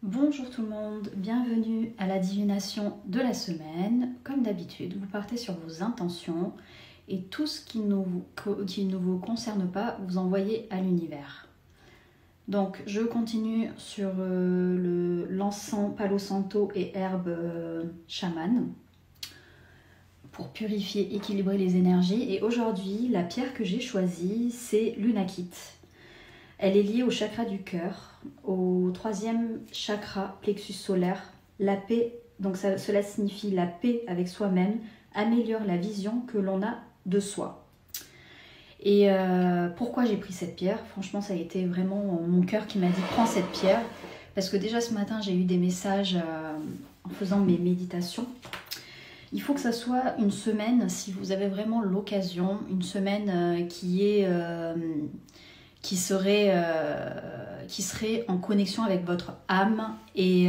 Bonjour tout le monde, bienvenue à la divination de la semaine. Comme d'habitude, vous partez sur vos intentions et tout ce qui ne vous concerne pas, vous envoyez à l'univers. Donc je continue sur l'encens Palo Santo et herbe chamane pour purifier, équilibrer les énergies. Et aujourd'hui, la pierre que j'ai choisie, c'est l'unakite. Elle est liée au chakra du cœur, au troisième chakra, plexus solaire. La paix, donc cela signifie la paix avec soi-même, améliore la vision que l'on a de soi. Et pourquoi j'ai pris cette pierre? Franchement, ça a été vraiment mon cœur qui m'a dit prends cette pierre. Parce que déjà ce matin, j'ai eu des messages en faisant mes méditations. Il faut que ça soit une semaine, si vous avez vraiment l'occasion, une semaine qui serait en connexion avec votre âme et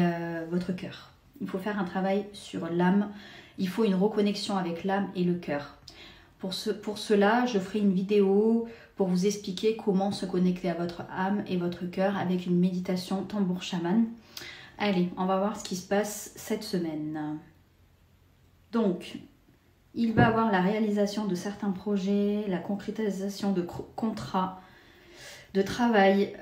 votre cœur. Il faut faire un travail sur l'âme. Il faut une reconnexion avec l'âme et le cœur. Pour cela, je ferai une vidéo pour vous expliquer comment se connecter à votre âme et votre cœur avec une méditation tambour chaman. Allez, on va voir ce qui se passe cette semaine. Donc, il va y avoir la réalisation de certains projets, la concrétisation de contrats, de travail,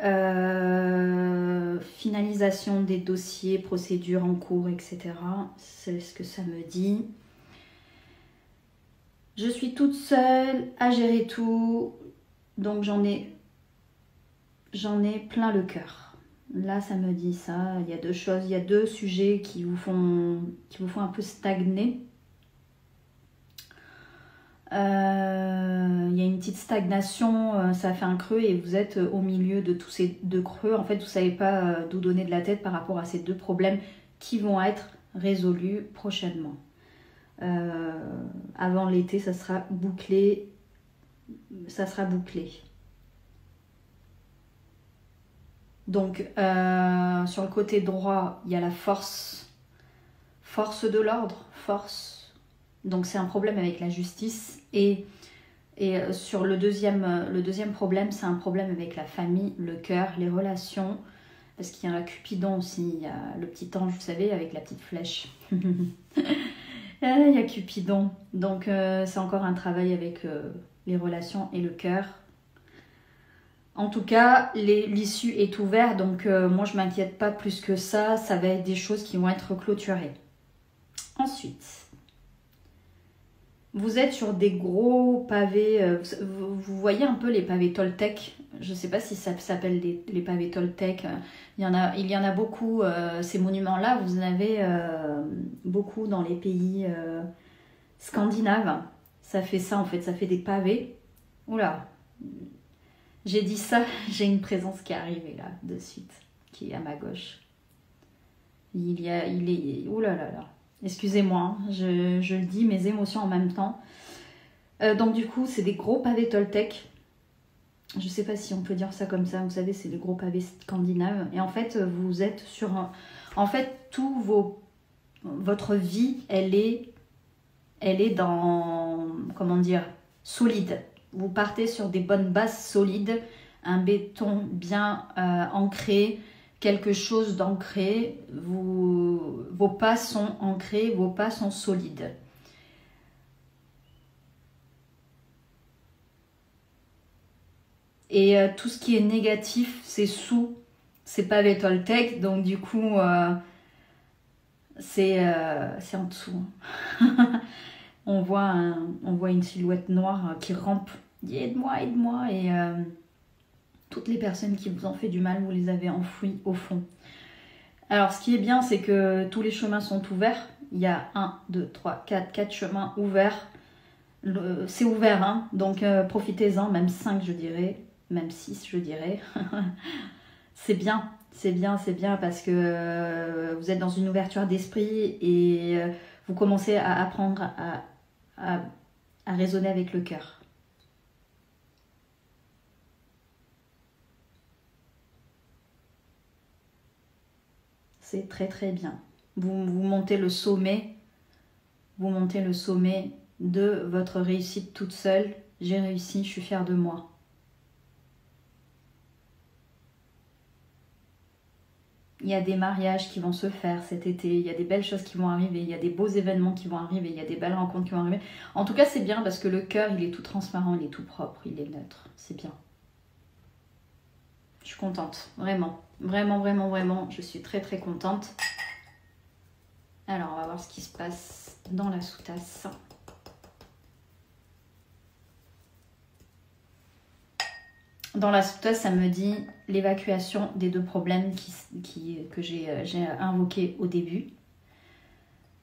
finalisation des dossiers, procédures en cours, etc. C'est ce que ça me dit. Je suis toute seule à gérer tout, donc j'en ai plein le cœur. Là, ça me dit ça. Il y a deux choses, il y a deux sujets qui vous font un peu stagner. Il y a une petite stagnation, ça fait un creux et vous êtes au milieu de tous ces deux creux. En fait, vous ne savez pas d'où donner de la tête par rapport à ces deux problèmes qui vont être résolus prochainement. Avant l'été, ça sera bouclé. Donc, sur le côté droit, il y a la force de l'ordre, force. Donc c'est un problème avec la justice et sur le deuxième problème, c'est un problème avec la famille, le cœur, les relations, parce qu'il y a un Cupidon aussi, il y a le petit ange, vous savez, avec la petite flèche. Il y a Cupidon, donc c'est encore un travail avec les relations et le cœur. En tout cas, l'issue est ouverte, donc moi je m'inquiète pas plus que ça, ça va être des choses qui vont être clôturées. Ensuite, vous êtes sur des gros pavés, vous voyez un peu les pavés Toltec, je ne sais pas si ça s'appelle les pavés Toltec, il y en a beaucoup, ces monuments-là, vous en avez beaucoup dans les pays scandinaves, ça fait ça en fait, ça fait des pavés. Oula, j'ai dit ça, j'ai une présence qui est arrivée là, de suite, qui est à ma gauche. Oula là là. Excusez-moi, hein, je le dis, mes émotions en même temps. Donc du coup, c'est des gros pavés Toltec. Je ne sais pas si on peut dire ça comme ça. Vous savez, c'est des gros pavés scandinaves. Et en fait, vous êtes sur... En fait, votre vie, elle est dans... Comment dire? Solide. Vous partez sur des bonnes bases solides. Un béton bien ancré. Quelque chose d'ancré, vos pas sont ancrés, vos pas sont solides. Et tout ce qui est négatif, c'est sous ces pavés Toltec, donc du coup, c'est en dessous. on voit une silhouette noire qui rampe, dit aide-moi, aide-moi, et toutes les personnes qui vous ont fait du mal, vous les avez enfouies au fond. Alors, ce qui est bien, c'est que tous les chemins sont ouverts. Il y a 1, 2, 3, 4 chemins ouverts. C'est ouvert, hein, donc profitez-en, même 5, je dirais, même 6, je dirais. C'est bien, parce que vous êtes dans une ouverture d'esprit et vous commencez à apprendre à raisonner avec le cœur. C'est très très bien. Vous montez le sommet. De votre réussite toute seule. J'ai réussi, je suis fière de moi. Il y a des mariages qui vont se faire cet été, il y a des belles choses qui vont arriver, il y a des beaux événements qui vont arriver, il y a des belles rencontres qui vont arriver. En tout cas, c'est bien parce que le cœur, il est tout transparent, il est tout propre, il est neutre. C'est bien. Je suis contente, vraiment. Vraiment, vraiment, vraiment. Je suis très, très contente. Alors, on va voir ce qui se passe dans la sous-tasse. Dans la sous-tasse, ça me dit l'évacuation des 2 problèmes que j'ai invoqués au début.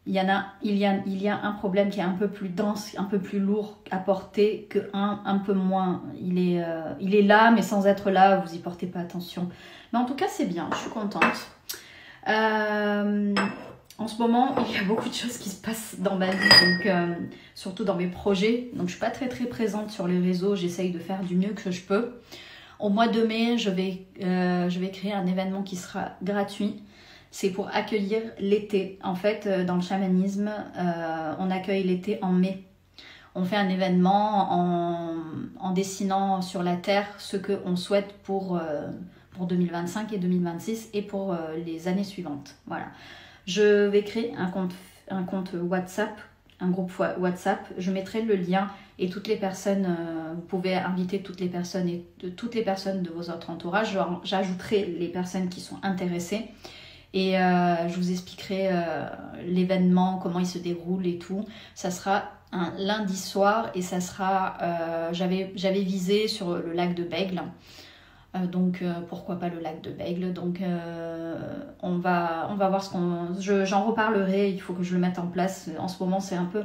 Il y a un problème qui est un peu plus dense, un peu plus lourd à porter que un peu moins. Il est là, mais sans être là, vous y portez pas attention. Mais en tout cas, c'est bien, je suis contente. En ce moment, il y a beaucoup de choses qui se passent dans ma vie, donc surtout dans mes projets. Donc je suis pas très présente sur les réseaux, j'essaye de faire du mieux que je peux. Au mois de mai, je vais créer un événement qui sera gratuit. C'est pour accueillir l'été. En fait, dans le chamanisme, on accueille l'été en mai. On fait un événement en dessinant sur la terre ce qu'on souhaite pour 2025 et 2026 et pour les années suivantes. Voilà. Je vais créer un compte WhatsApp, un groupe WhatsApp. Je mettrai le lien et toutes les personnes, vous pouvez inviter toutes les personnes de vos autres entourages. J'ajouterai les personnes qui sont intéressées. Et je vous expliquerai l'événement, comment il se déroule et tout. Ça sera un lundi soir et ça sera, j'avais visé sur le lac de Bègle. Donc pourquoi pas le lac de Bègle. Donc on va voir j'en reparlerai, il faut que je le mette en place. En ce moment c'est un peu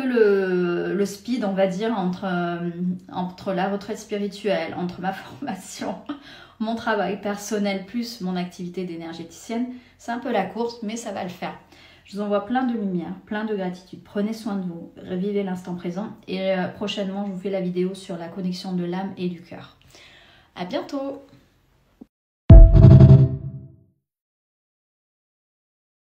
le speed, on va dire, entre la retraite spirituelle, entre ma formation, mon travail personnel plus mon activité d'énergéticienne. C'est un peu la course, mais ça va le faire. Je vous envoie plein de lumière, plein de gratitude. Prenez soin de vous, revivez l'instant présent. Et prochainement, je vous fais la vidéo sur la connexion de l'âme et du cœur. À bientôt!